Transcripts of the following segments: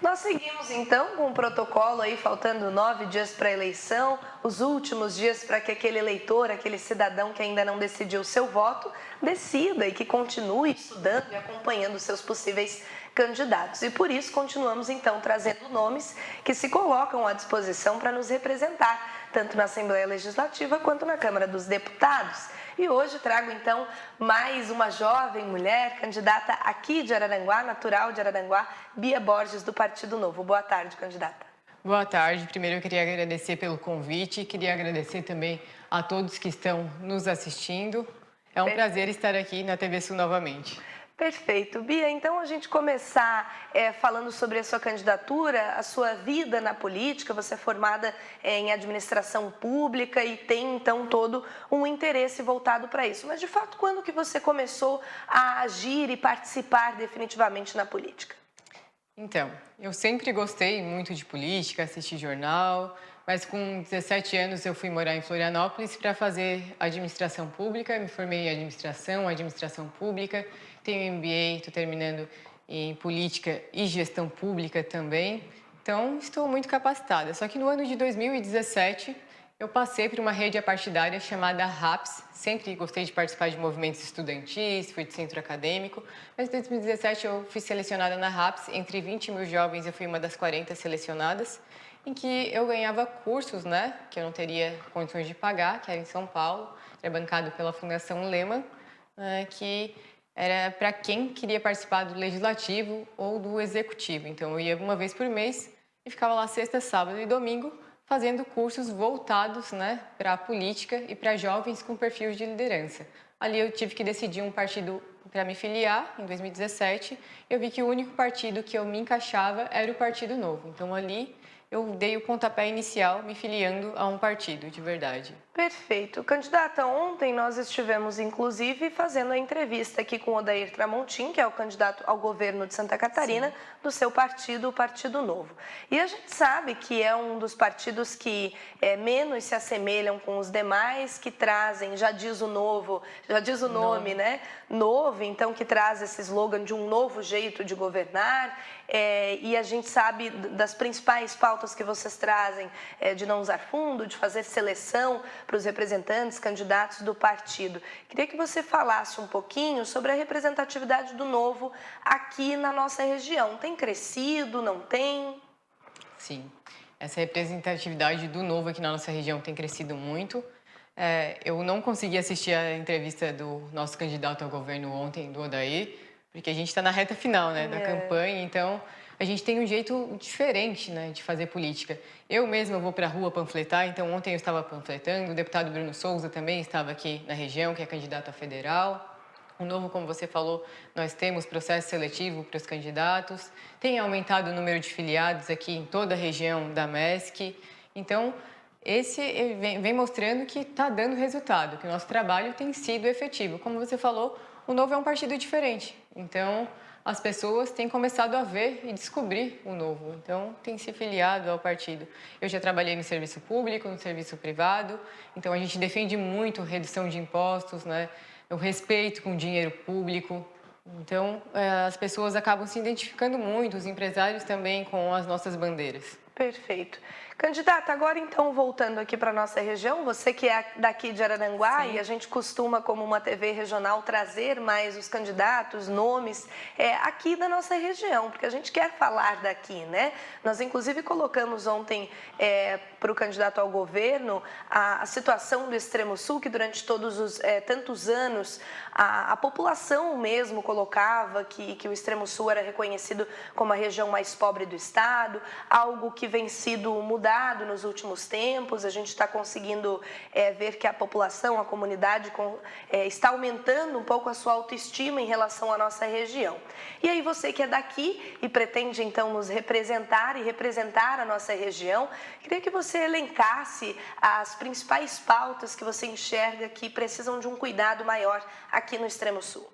Nós seguimos então com o protocolo aí, faltando 9 dias para a eleição, os últimos dias para que aquele eleitor, aquele cidadão que ainda não decidiu o seu voto, decida e que continue estudando e acompanhando seus possíveis candidatos. E por isso continuamos então trazendo nomes que se colocam à disposição para nos representar, tanto na Assembleia Legislativa quanto na Câmara dos Deputados. E hoje trago então mais uma jovem mulher, candidata aqui de Araranguá, natural de Araranguá, Bia Borges, do Partido Novo. Boa tarde, candidata. Boa tarde. Primeiro eu queria agradecer pelo convite, queria agradecer também a todos que estão nos assistindo. É um prazer estar aqui na TV Sul novamente. Perfeito. Bia, então a gente começar falando sobre a sua candidatura, a sua vida na política. Você é formada em administração pública e tem então todo um interesse voltado para isso. Mas de fato, quando que você começou a agir e participar definitivamente na política? Então, eu sempre gostei muito de política, assistir jornal, mas com 17 anos eu fui morar em Florianópolis para fazer administração pública, me formei em administração pública, tenho MBA, estou terminando em política e gestão pública também, então estou muito capacitada. Só que no ano de 2017 eu passei por uma rede apartidária chamada RAPS, sempre gostei de participar de movimentos estudantis, fui de centro acadêmico, mas em 2017 eu fui selecionada na RAPS, entre 20 mil jovens eu fui uma das 40 selecionadas, em que eu ganhava cursos, que eu não teria condições de pagar, que era em São Paulo, era bancado pela Fundação Lehman, que era para quem queria participar do legislativo ou do executivo. Então eu ia uma vez por mês e ficava lá sexta, sábado e domingo, fazendo cursos voltados para a política e para jovens com perfil de liderança. Ali eu tive que decidir um partido para me filiar, em 2017. Eu vi que o único partido que eu me encaixava era o Partido Novo. Então ali eu dei o pontapé inicial me filiando a um partido de verdade. Perfeito. Candidata, ontem nós estivemos, inclusive, fazendo a entrevista aqui com o Odair Tramontim, que é o candidato ao governo de Santa Catarina, sim, do seu partido, o Partido Novo. E a gente sabe que é um dos partidos que menos se assemelham com os demais, que trazem, já diz o novo, já diz o nome, Novo, então que traz esse slogan de um novo jeito de governar. E a gente sabe das principais pautas que vocês trazem, de não usar fundo, de fazer seleção para os representantes, candidatos do partido. Queria que você falasse um pouquinho sobre a representatividade do Novo aqui na nossa região. Tem crescido, não tem? Sim, essa representatividade do Novo aqui na nossa região tem crescido muito. Eu não consegui assistir a entrevista do nosso candidato ao governo ontem, do Odair, porque a gente está na reta final da campanha, então a gente tem um jeito diferente de fazer política. Eu mesma vou para a rua panfletar, então ontem eu estava panfletando, o deputado Bruno Souza também estava aqui na região, que é candidato a federal. O Novo, como você falou, nós temos processo seletivo para os candidatos, tem aumentado o número de filiados aqui em toda a região da MESC, então esse vem mostrando que está dando resultado, que o nosso trabalho tem sido efetivo. Como você falou, o Novo é um partido diferente, então as pessoas têm começado a ver e descobrir o Novo, então têm se filiado ao partido. Eu já trabalhei no serviço público, no serviço privado, então a gente defende muito redução de impostos, o respeito com o dinheiro público, então as pessoas acabam se identificando muito, os empresários também, com as nossas bandeiras. Perfeito. Candidata, agora então voltando aqui para a nossa região, você que é daqui de Araranguá, sim, e a gente costuma, como uma TV regional, trazer mais os candidatos, nomes aqui da nossa região, porque a gente quer falar daqui, Nós inclusive colocamos ontem para o candidato ao governo a situação do Extremo Sul, que durante todos os tantos anos a população mesmo colocava que o Extremo Sul era reconhecido como a região mais pobre do estado, algo que vem sido mudado nos últimos tempos. A gente está conseguindo ver que a população, a comunidade está aumentando um pouco a sua autoestima em relação à nossa região. E aí você que é daqui e pretende então nos representar e representar a nossa região, queria que você elencasse as principais pautas que você enxerga que precisam de um cuidado maior aqui no Extremo Sul.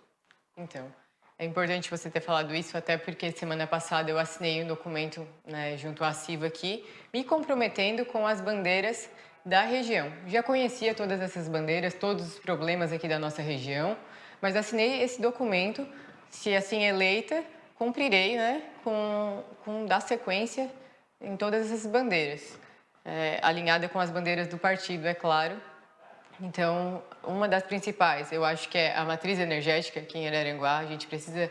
Então, é importante você ter falado isso, até porque semana passada eu assinei um documento junto à CIVA aqui, me comprometendo com as bandeiras da região. Já conhecia todas essas bandeiras, todos os problemas aqui da nossa região, mas assinei esse documento, se assim eleita, cumprirei, né, com dar sequência em todas essas bandeiras, alinhada com as bandeiras do partido, é claro. Então, uma das principais, eu acho que é a matriz energética aqui em Araranguá. A gente precisa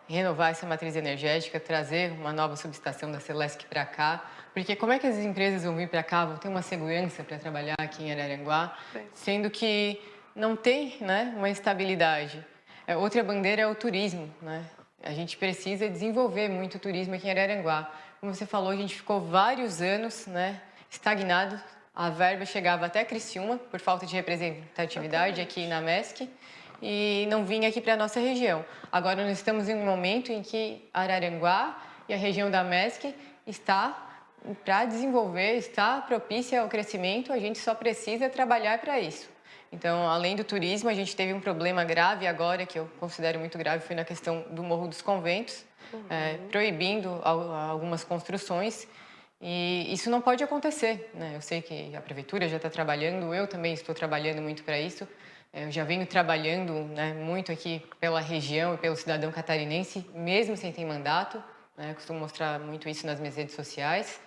renovar essa matriz energética, trazer uma nova subestação da Celesc para cá, porque como é que as empresas vão vir para cá, vão ter uma segurança para trabalhar aqui em Araranguá, sendo que não tem, né, uma estabilidade. Outra bandeira é o turismo, né? A gente precisa desenvolver muito o turismo aqui em Araranguá. Como você falou, a gente ficou vários anos, né, estagnado. A verba chegava até Criciúma, por falta de representatividade aqui na MESC, e não vinha aqui para a nossa região. Agora nós estamos em um momento em que Araranguá e a região da MESC está para desenvolver, está propícia ao crescimento, a gente só precisa trabalhar para isso. Então, além do turismo, a gente teve um problema grave agora, que eu considero muito grave, foi na questão do Morro dos Conventos, proibindo algumas construções. E isso não pode acontecer, né? Eu sei que a prefeitura já está trabalhando, eu também estou trabalhando muito para isso. Eu já venho trabalhando, né, muito aqui pela região e pelo cidadão catarinense, mesmo sem ter mandato, né? Eu costumo mostrar muito isso nas minhas redes sociais.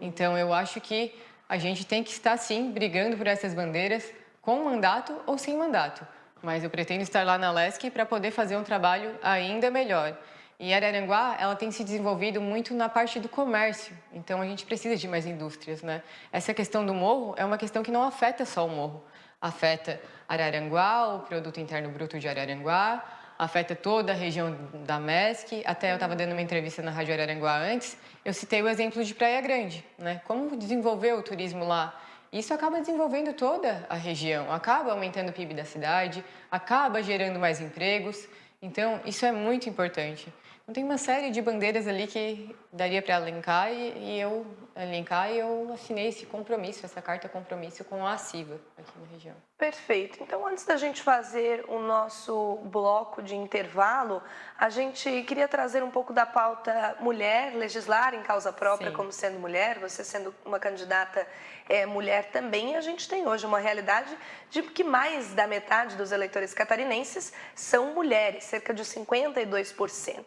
Então, eu acho que a gente tem que estar, sim, brigando por essas bandeiras, com mandato ou sem mandato. Mas eu pretendo estar lá na LESC para poder fazer um trabalho ainda melhor. E Araranguá, ela tem se desenvolvido muito na parte do comércio, então a gente precisa de mais indústrias, né? Essa questão do morro é uma questão que não afeta só o morro, afeta Araranguá, o produto interno bruto de Araranguá, afeta toda a região da MESC. Até eu estava dando uma entrevista na Rádio Araranguá antes, eu citei o exemplo de Praia Grande, né? Como desenvolver o turismo lá? Isso acaba desenvolvendo toda a região, acaba aumentando o PIB da cidade, acaba gerando mais empregos. Então, isso é muito importante. Então, tem uma série de bandeiras ali que daria para elencar e eu assinei esse compromisso, essa carta compromisso com a ACIVA aqui na região. Perfeito. Então, antes da gente fazer o nosso bloco de intervalo, a gente queria trazer um pouco da pauta mulher, legislar em causa própria. Sim. Como sendo mulher, você sendo uma candidata mulher também. E a gente tem hoje uma realidade de que mais da metade dos eleitores catarinenses são mulheres, cerca de 52%.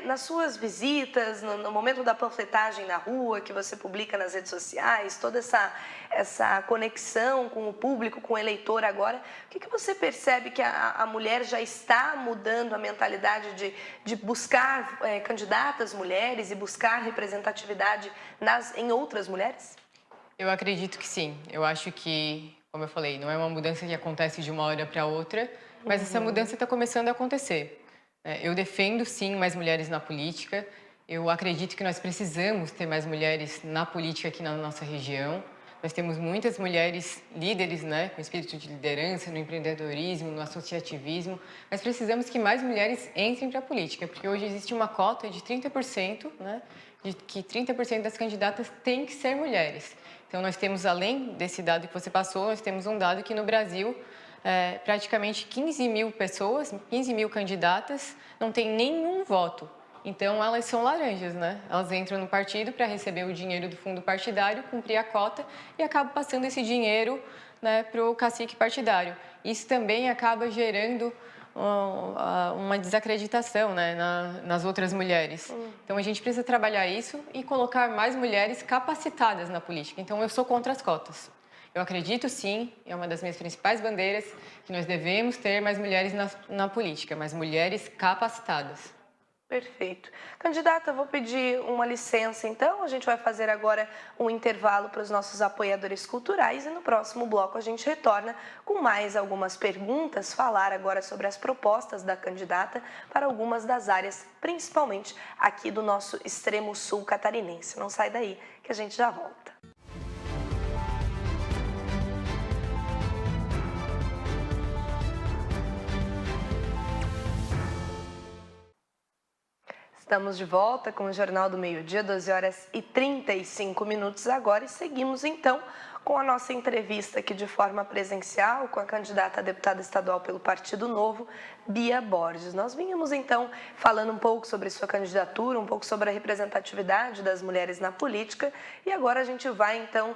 Nas suas visitas, no momento da panfletagem na rua, que você publica nas redes sociais, toda essa conexão com o público, com o eleitor agora, o que você percebe que a mulher já está mudando a mentalidade de buscar candidatas mulheres e buscar representatividade em outras mulheres? Eu acredito que sim. Eu acho que, como eu falei, não é uma mudança que acontece de uma hora para outra, mas essa mudança está começando a acontecer. Eu defendo, sim, mais mulheres na política. Eu acredito que nós precisamos ter mais mulheres na política aqui na nossa região. Nós temos muitas mulheres líderes, né, com espírito de liderança, no empreendedorismo, no associativismo. Mas precisamos que mais mulheres entrem para a política, porque hoje existe uma cota de 30%, né, de que 30% das candidatas têm que ser mulheres. Então, nós temos, além desse dado que você passou, nós temos um dado que no Brasil, praticamente 15 mil pessoas, 15 mil candidatas, não têm nenhum voto. Então, elas são laranjas, né? Elas entram no partido para receber o dinheiro do fundo partidário, cumprir a cota e acabam passando esse dinheiro, né, para o cacique partidário. Isso também acaba gerando uma desacreditação, né, nas outras mulheres. Então, a gente precisa trabalhar isso e colocar mais mulheres capacitadas na política. Então, eu sou contra as cotas. Eu acredito, sim, é uma das minhas principais bandeiras, que nós devemos ter mais mulheres na política, mais mulheres capacitadas. Perfeito. Candidata, vou pedir uma licença, então. A gente vai fazer agora um intervalo para os nossos apoiadores culturais e no próximo bloco a gente retorna com mais algumas perguntas, falar agora sobre as propostas da candidata para algumas das áreas, principalmente aqui do nosso extremo sul catarinense. Não sai daí que a gente já volta. Estamos de volta com o Jornal do Meio-Dia, 12 horas e 35 minutos agora, e seguimos então com a nossa entrevista aqui de forma presencial com a candidata a deputada estadual pelo Partido Novo, Bia Borges. Nós vínhamos então falando um pouco sobre sua candidatura, um pouco sobre a representatividade das mulheres na política e agora a gente vai então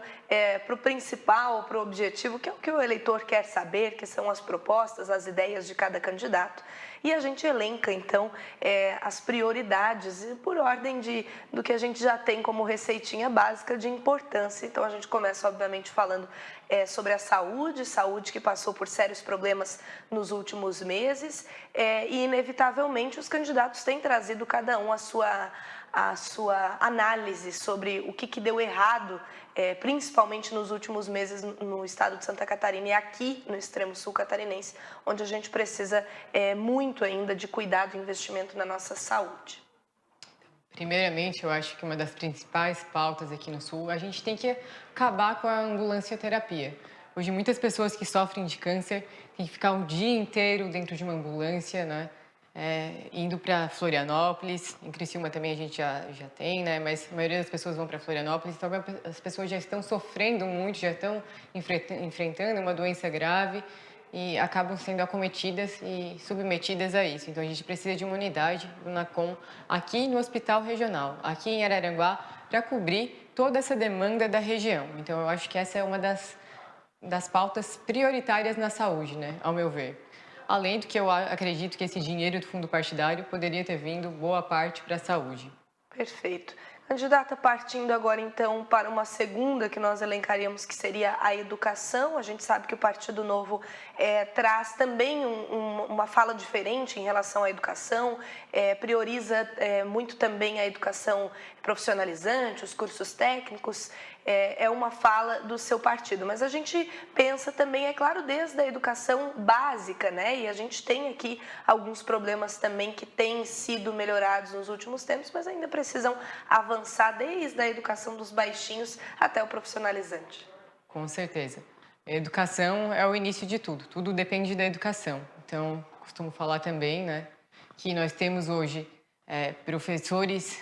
para o principal, para o objetivo, que é o que o eleitor quer saber, que são as propostas, as ideias de cada candidato. E a gente elenca, então, as prioridades por ordem do que a gente já tem como receitinha básica de importância. Então, a gente começa, obviamente, falando sobre a saúde que passou por sérios problemas nos últimos meses e, inevitavelmente, os candidatos têm trazido cada um a sua análise sobre o que deu errado, principalmente nos últimos meses no estado de Santa Catarina e aqui no extremo sul catarinense, onde a gente precisa muito ainda de cuidado e investimento na nossa saúde. Primeiramente, eu acho que uma das principais pautas aqui no Sul, a gente tem que acabar com a ambulancioterapia. Hoje, muitas pessoas que sofrem de câncer têm que ficar o dia inteiro dentro de uma ambulância, né? Indo para Florianópolis, em Criciúma também a gente já tem, né? Mas a maioria das pessoas vão para Florianópolis, então as pessoas já estão sofrendo muito, já estão enfrentando uma doença grave e acabam sendo acometidas e submetidas a isso. Então a gente precisa de uma unidade do NACOM aqui no Hospital Regional, aqui em Araranguá, para cobrir toda essa demanda da região. Então eu acho que essa é uma das pautas prioritárias na saúde, né? Ao meu ver. Além do que eu acredito que esse dinheiro do fundo partidário poderia ter vindo boa parte para a saúde. Perfeito. Candidata, partindo agora então para uma segunda que nós elencaríamos, que seria a educação. A gente sabe que o Partido Novo traz também uma fala diferente em relação à educação, prioriza muito também a educação profissionalizante, os cursos técnicos, é uma fala do seu partido. Mas a gente pensa também, é claro, desde a educação básica, né? E a gente tem aqui alguns problemas também que têm sido melhorados nos últimos tempos, mas ainda precisam avançar desde a educação dos baixinhos até o profissionalizante. Com certeza. A educação é o início de tudo, tudo depende da educação. Então, costumo falar também, né, que nós temos hoje professores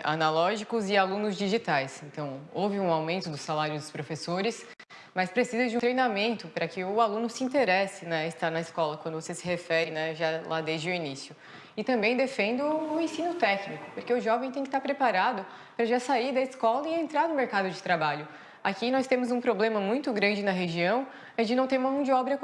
analógicos e alunos digitais. Então, houve um aumento do salário dos professores, mas precisa de um treinamento para que o aluno se interesse, né, estar na escola, quando você se refere, né, já lá desde o início. E também defendo o ensino técnico, porque o jovem tem que estar preparado para já sair da escola e entrar no mercado de trabalho. Aqui nós temos um problema muito grande na região, é de não ter mão de obra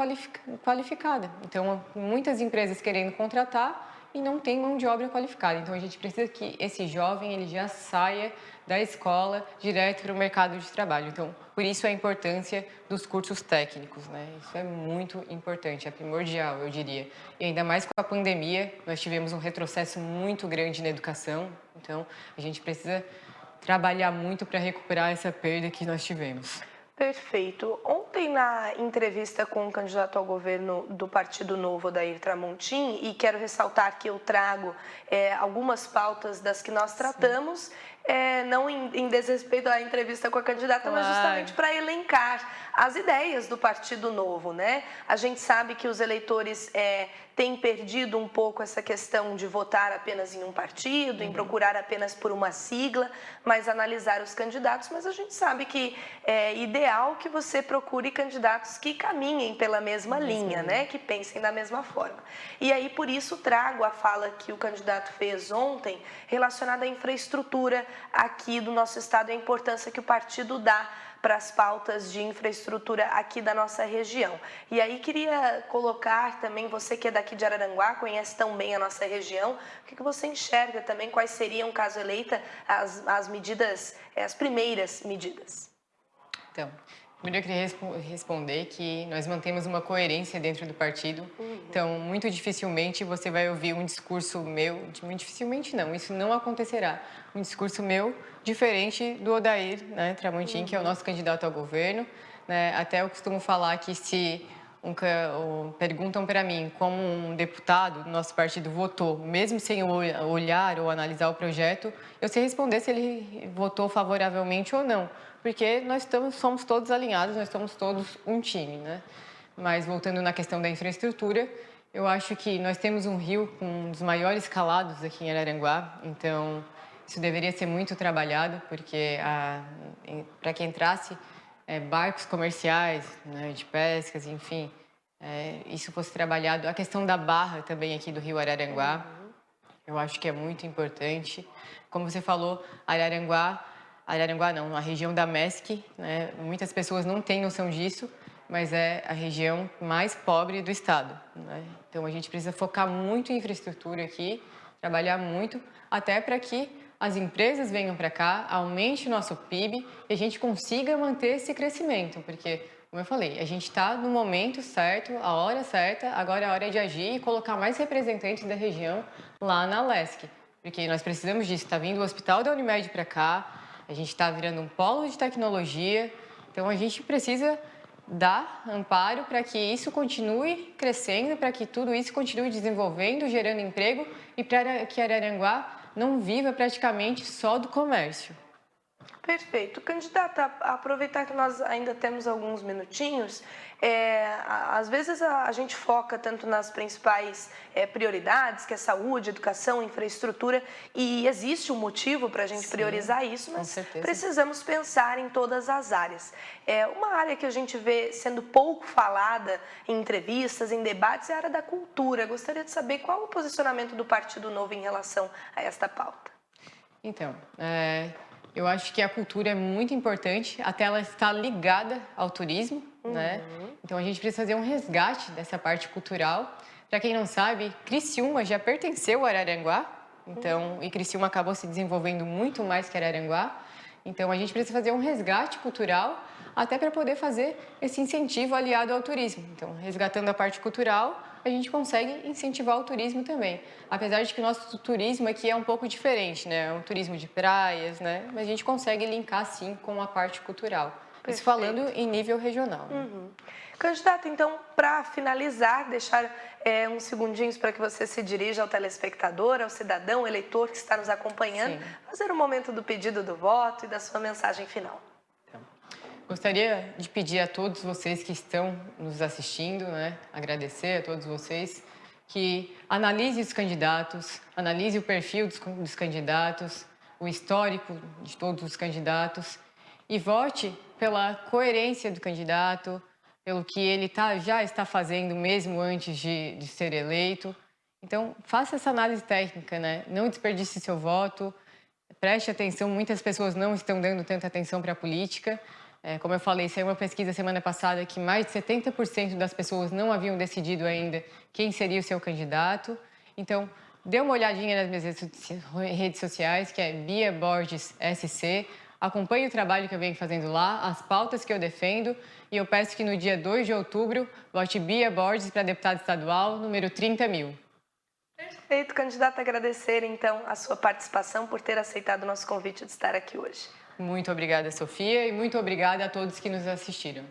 qualificada. Então, muitas empresas querendo contratar e não tem mão de obra qualificada. Então, a gente precisa que esse jovem ele já saia da escola direto para o mercado de trabalho. Então, por isso a importância dos cursos técnicos, né? Isso é muito importante, é primordial, eu diria. E ainda mais com a pandemia, nós tivemos um retrocesso muito grande na educação. Então, a gente precisa trabalhar muito para recuperar essa perda que nós tivemos. Perfeito. Ontem, na entrevista com o candidato ao governo do Partido Novo, Odair Tramontim, e quero ressaltar que eu trago algumas pautas das que nós tratamos, não em desrespeito à entrevista com a candidata, mas justamente para elencar as ideias do Partido Novo, né? A gente sabe que os eleitores têm perdido um pouco essa questão de votar apenas em um partido, em procurar apenas por uma sigla, mas analisar os candidatos, mas a gente sabe que é ideal que você procure candidatos que caminhem pela mesma linha, né? Que pensem da mesma forma. E aí, por isso, trago a fala que o candidato fez ontem relacionada à infraestrutura aqui do nosso estado e a importância que o partido dá para as pautas de infraestrutura aqui da nossa região. E aí queria colocar também, você que é daqui de Araranguá, conhece tão bem a nossa região, o que você enxerga também, quais seriam, caso eleita, as medidas, as primeiras medidas? Então, primeiro eu queria responder que nós mantemos uma coerência dentro do partido. Então, muito dificilmente você vai ouvir um discurso meu, muito dificilmente não, isso não acontecerá. Um discurso meu diferente do Odair, né, Tramontim, que é o nosso candidato ao governo. Né? Até eu costumo falar que se perguntam para mim como um deputado do nosso partido votou, mesmo sem olhar ou analisar o projeto, eu sei responder se ele votou favoravelmente ou não, porque nós somos todos alinhados, nós somos todos um time, né? Mas voltando na questão da infraestrutura, eu acho que nós temos um rio com um dos maiores calados aqui em Araranguá, então isso deveria ser muito trabalhado, porque para que entrasse barcos comerciais, né, de pescas, enfim, isso fosse trabalhado. A questão da barra também aqui do Rio Araranguá, eu acho que é muito importante. Como você falou, Araranguá não, a região da MESC, né, muitas pessoas não têm noção disso, mas é a região mais pobre do estado, né? Então a gente precisa focar muito em infraestrutura aqui, trabalhar muito, até para que as empresas venham para cá, aumente o nosso PIB e a gente consiga manter esse crescimento, porque, como eu falei, a gente está no momento certo, a hora certa, agora é a hora de agir e colocar mais representantes da região lá na Alesc, porque nós precisamos disso. Está vindo o Hospital da Unimed para cá, a gente está virando um polo de tecnologia, então a gente precisa dar amparo para que isso continue crescendo, para que tudo isso continue desenvolvendo, gerando emprego e para que Araranguá não viva praticamente só do comércio. Perfeito. Candidata, aproveitar que nós ainda temos alguns minutinhos, às vezes a gente foca tanto nas principais prioridades, que é saúde, educação, infraestrutura, e existe um motivo para a gente priorizar isso, mas precisamos pensar em todas as áreas. Uma área que a gente vê sendo pouco falada em entrevistas, em debates, é a área da cultura. Gostaria de saber qual o posicionamento do Partido Novo em relação a esta pauta. Então, eu acho que a cultura é muito importante, até ela está ligada ao turismo, né? Então a gente precisa fazer um resgate dessa parte cultural. Para quem não sabe, Criciúma já pertenceu a Araranguá, então, e Criciúma acabou se desenvolvendo muito mais que Araranguá. Então a gente precisa fazer um resgate cultural, até para poder fazer esse incentivo aliado ao turismo. Então, resgatando a parte cultural, a gente consegue incentivar o turismo também. Apesar de que o nosso turismo aqui é um pouco diferente, né? É um turismo de praias, né? Mas a gente consegue linkar, sim, com a parte cultural. Perfeito. Isso falando em nível regional. Candidata, então, para finalizar, deixar uns segundinhos para que você se dirija ao telespectador, ao cidadão, eleitor que está nos acompanhando, fazer o momento do pedido do voto e da sua mensagem final. Gostaria de pedir a todos vocês que estão nos assistindo, né, agradecer a todos vocês, que analise os candidatos, analise o perfil dos candidatos, o histórico de todos os candidatos e vote pela coerência do candidato, pelo que ele já está fazendo mesmo antes de ser eleito. Então, faça essa análise técnica, né? Não desperdice seu voto, preste atenção, muitas pessoas não estão dando tanta atenção para a política. Como eu falei, saiu uma pesquisa semana passada que mais de 70% das pessoas não haviam decidido ainda quem seria o seu candidato. Então, dê uma olhadinha nas minhas redes sociais, que é Bia Borges SC. Acompanhe o trabalho que eu venho fazendo lá, as pautas que eu defendo. E eu peço que no dia 2 de outubro, vote Bia Borges para deputada estadual, número 30.000. Perfeito, candidata, agradecer então a sua participação por ter aceitado o nosso convite de estar aqui hoje. Muito obrigada, Sofia, e muito obrigada a todos que nos assistiram.